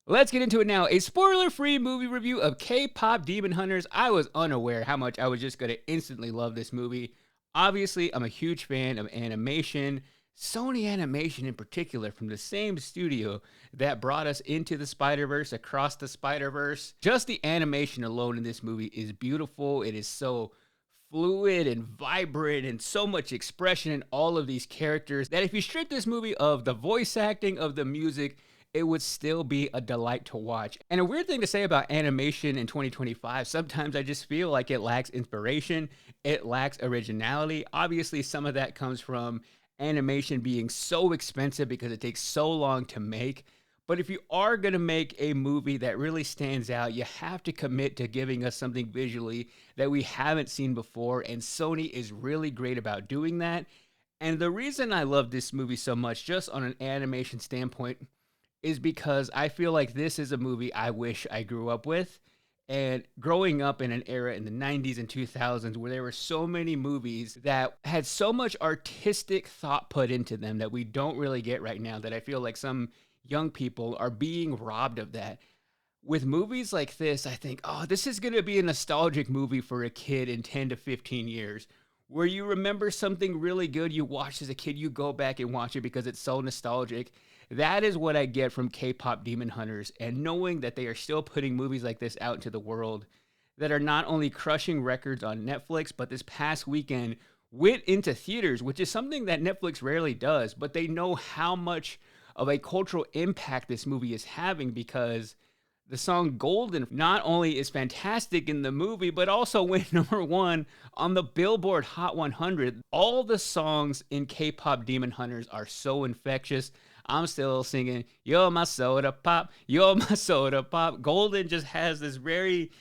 Let's get into it now. A spoiler-free movie review of K-pop Demon Hunters. I was unaware how much I was just going to instantly love this movie. Obviously, I'm a huge fan of animation, Sony Animation in particular, from the same studio that brought us Into the Spider-Verse, Across the Spider-Verse. Just the animation alone in this movie is beautiful. It is so fluid and vibrant and so much expression in all of these characters that if you strip this movie of the voice acting, of the music, it would still be a delight to watch. And a weird thing to say about animation in 2025, sometimes I just feel like it lacks inspiration, it lacks originality. Obviously, some of that comes from animation being so expensive because it takes so long to make. But if you are going to make a movie that really stands out, you have to commit to giving us something visually that we haven't seen before. And Sony is really great about doing that. And the reason I love this movie so much, just on an animation standpoint, is because I feel like this is a movie I wish I grew up with. And growing up in an era in the 90s and 2000s where there were so many movies that had so much artistic thought put into them that we don't really get right now, that I feel like some young people are being robbed of that. With movies like this, I think, oh, this is going to be a nostalgic movie for a kid in 10 to 15 years. Where you remember something really good you watched as a kid, you go back and watch it because it's so nostalgic. That is what I get from K-pop Demon Hunters, and knowing that they are still putting movies like this out into the world that are not only crushing records on Netflix, but this past weekend went into theaters, which is something that Netflix rarely does, but they know how much of a cultural impact this movie is having because the song Golden not only is fantastic in the movie, but also went #1 on the Billboard Hot 100. All the songs in K-pop Demon Hunters are so infectious. I'm still singing, "You're my soda pop, you're my soda pop." Golden just has this very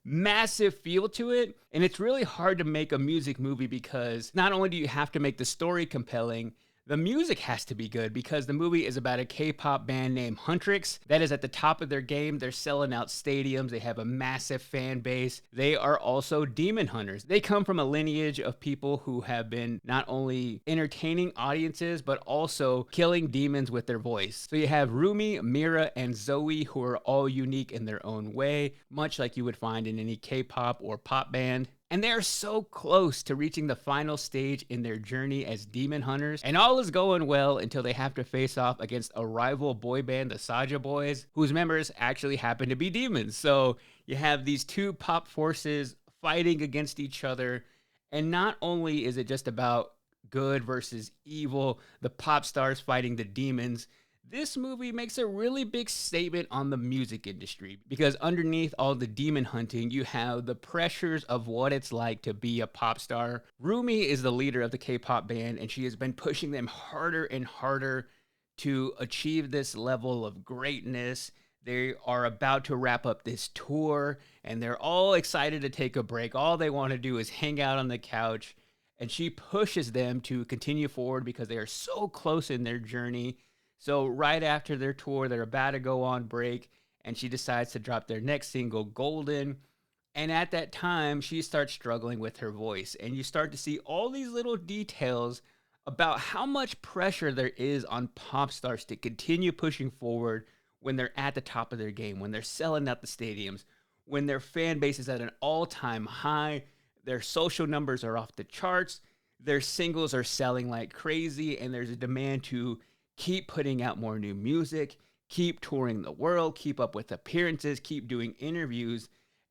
massive feel to it. And it's really hard to make a music movie because not only do you have to make the story compelling, the music has to be good because the movie is about a K-pop band named Huntr that is at the top of their game. They're selling out stadiums. They have a massive fan base. They are also demon hunters. They come from a lineage of people who have been not only entertaining audiences, but also killing demons with their voice. So you have Rumi, Mira, and Zoe, who are all unique in their own way, much like you would find in any K-pop or pop band. And they are so close to reaching the final stage in their journey as demon hunters. And all is going well until they have to face off against a rival boy band, the Saja Boys, whose members actually happen to be demons. So you have these two pop forces fighting against each other. And not only is it just about good versus evil, the pop stars fighting the demons, this movie makes a really big statement on the music industry because underneath all the demon hunting, you have the pressures of what it's like to be a pop star. Rumi is the leader of the K-pop band, and she has been pushing them harder and harder to achieve this level of greatness. They are about to wrap up this tour, and they're all excited to take a break. All they want to do is hang out on the couch, and she pushes them to continue forward because they are so close in their journey. So right after their tour, they're about to go on break, and she decides to drop their next single, Golden. And at that time, she starts struggling with her voice. And you start to see all these little details about how much pressure there is on pop stars to continue pushing forward when they're at the top of their game, when they're selling out the stadiums, when their fan base is at an all-time high, their social numbers are off the charts, their singles are selling like crazy, and there's a demand to keep putting out more new music, keep touring the world, keep up with appearances, keep doing interviews.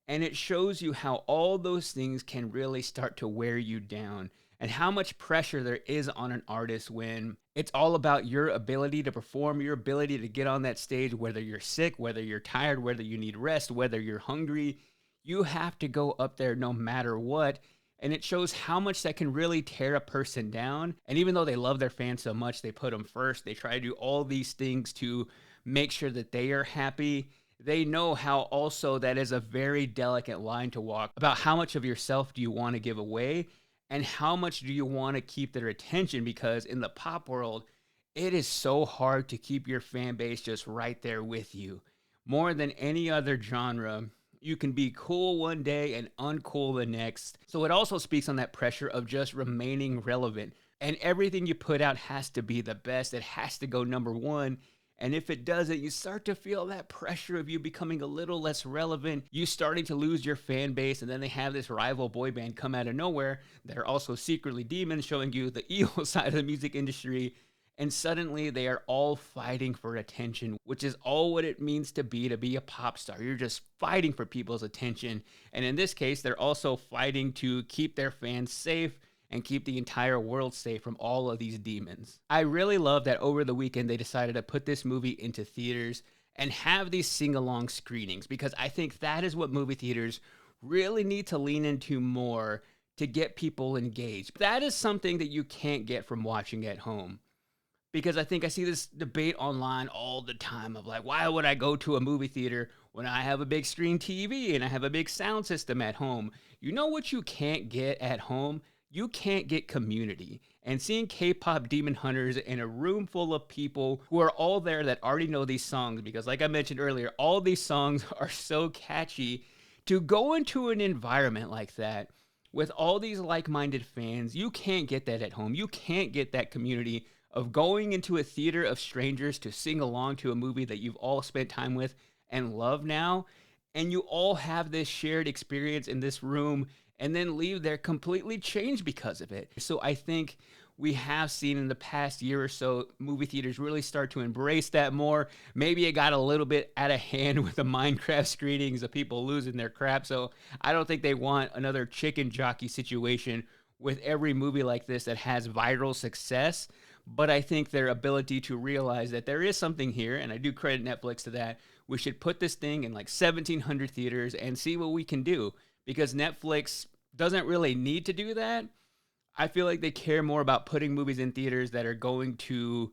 And it shows you how all those things can really start to wear you down and how much pressure there is on an artist when it's all about your ability to perform, your ability to get on that stage, whether you're sick, whether you're tired, whether you need rest, whether you're hungry. You have to go up there no matter what. And it shows how much that can really tear a person down. And even though they love their fans so much, they put them first. They try to do all these things to make sure that they are happy. They know how also that is a very delicate line to walk about how much of yourself do you want to give away and how much do you want to keep their attention, because in the pop world, it is so hard to keep your fan base just right there with you. More than any other genre, you can be cool one day and uncool the next. So it also speaks on that pressure of just remaining relevant. And everything you put out has to be the best. It has to go #1. And if it doesn't, you start to feel that pressure of you becoming a little less relevant, you starting to lose your fan base, and then they have this rival boy band come out of nowhere that are also secretly demons, showing you the evil side of the music industry. And suddenly they are all fighting for attention, which is all what it means to be a pop star. You're just fighting for people's attention. And in this case, they're also fighting to keep their fans safe and keep the entire world safe from all of these demons. I really love that over the weekend they decided to put this movie into theaters and have these sing-along screenings, because I think that is what movie theaters really need to lean into more to get people engaged. That is something that you can't get from watching at home. Because I think I see this debate online all the time of like, why would I go to a movie theater when I have a big screen TV and I have a big sound system at home? You know what you can't get at home? You can't get community. And seeing K-pop Demon Hunters in a room full of people who are all there that already know these songs, because like I mentioned earlier, all these songs are so catchy, to go into an environment like that with all these like-minded fans, you can't get that at home. You can't get that community of going into a theater of strangers to sing along to a movie that you've all spent time with and love now, and you all have this shared experience in this room and then leave there completely changed because of it. So I think we have seen in the past year or so movie theaters really start to embrace that more. Maybe it got a little bit out of hand with the Minecraft screenings of people losing their crap, so I don't think they want another chicken jockey situation with every movie like this that has viral success. But I think their ability to realize that there is something here, and I do credit Netflix to that, we should put this thing in like 1,700 theaters and see what we can do. Because Netflix doesn't really need to do that. I feel like they care more about putting movies in theaters that are going to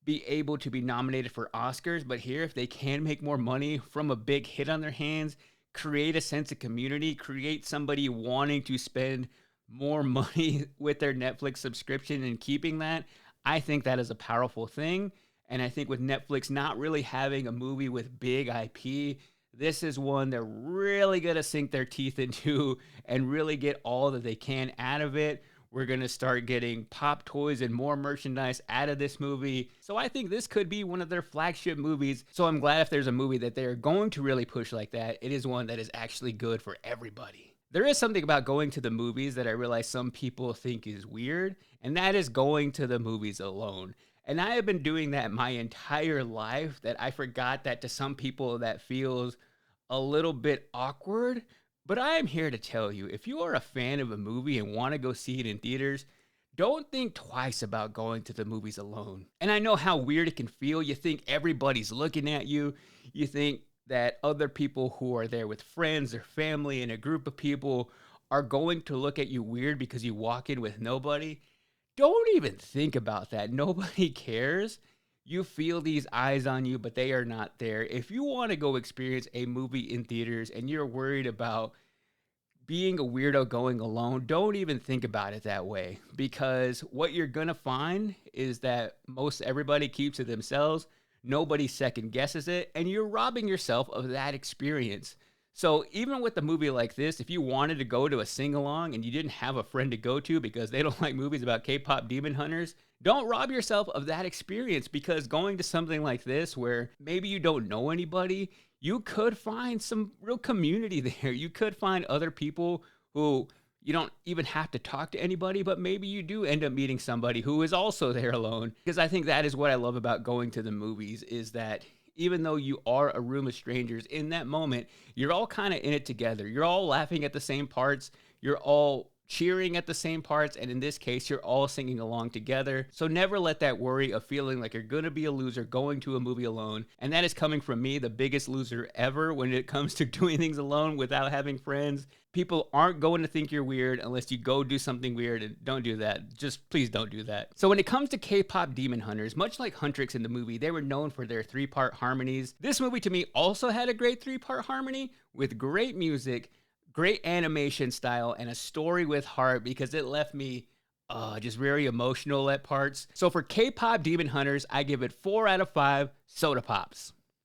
be able to be nominated for Oscars. But here, if they can make more money from a big hit on their hands, create a sense of community, create somebody wanting to spend more money with their Netflix subscription and keeping that, I think that is a powerful thing. And I think with Netflix not really having a movie with big IP, this is one they're really going to sink their teeth into and really get all that they can out of it. We're going to start getting pop toys and more merchandise out of this movie. So I think this could be one of their flagship movies. So I'm glad if there's a movie that they're going to really push like that, it is one that is actually good for everybody. There is something about going to the movies that I realize some people think is weird, and that is going to the movies alone. And I have been doing that my entire life, that I forgot that to some people that feels a little bit awkward. But I am here to tell you, if you are a fan of a movie and want to go see it in theaters, don't think twice about going to the movies alone. And I know how weird it can feel. You think everybody's looking at you. You think that other people who are there with friends or family and a group of people are going to look at you weird because you walk in with nobody. Don't even think about that. Nobody cares. You feel these eyes on you, but they are not there. If you want to go experience a movie in theaters and you're worried about being a weirdo going alone, don't even think about it that way, because what you're going to find is that most everybody keeps it themselves. Nobody second guesses it, and you're robbing yourself of that experience. So even with a movie like this, if you wanted to go to a sing-along and you didn't have a friend to go to because they don't like movies about K-pop demon hunters, don't rob yourself of that experience, because going to something like this where maybe you don't know anybody, you could find some real community there. You could find other people who you don't even have to talk to anybody, but maybe you do end up meeting somebody who is also there alone. Because I think that is what I love about going to the movies, is that even though you are a room of strangers, in that moment, you're all kind of in it together. You're all laughing at the same parts. You're all cheering at the same parts. And in this case, you're all singing along together. So never let that worry of feeling like you're going to be a loser going to a movie alone. And that is coming from me, the biggest loser ever when it comes to doing things alone without having friends. People aren't going to think you're weird unless you go do something weird, and don't do that. Just please don't do that. So when it comes to K-pop demon hunters, much like Huntr in the movie, they were known for their 3-part harmonies. This movie to me also had a great 3-part harmony with great music, great animation style, and a story with heart, because it left me just very emotional at parts. So for K-pop demon hunters, I give it 4 out of 5 soda pops.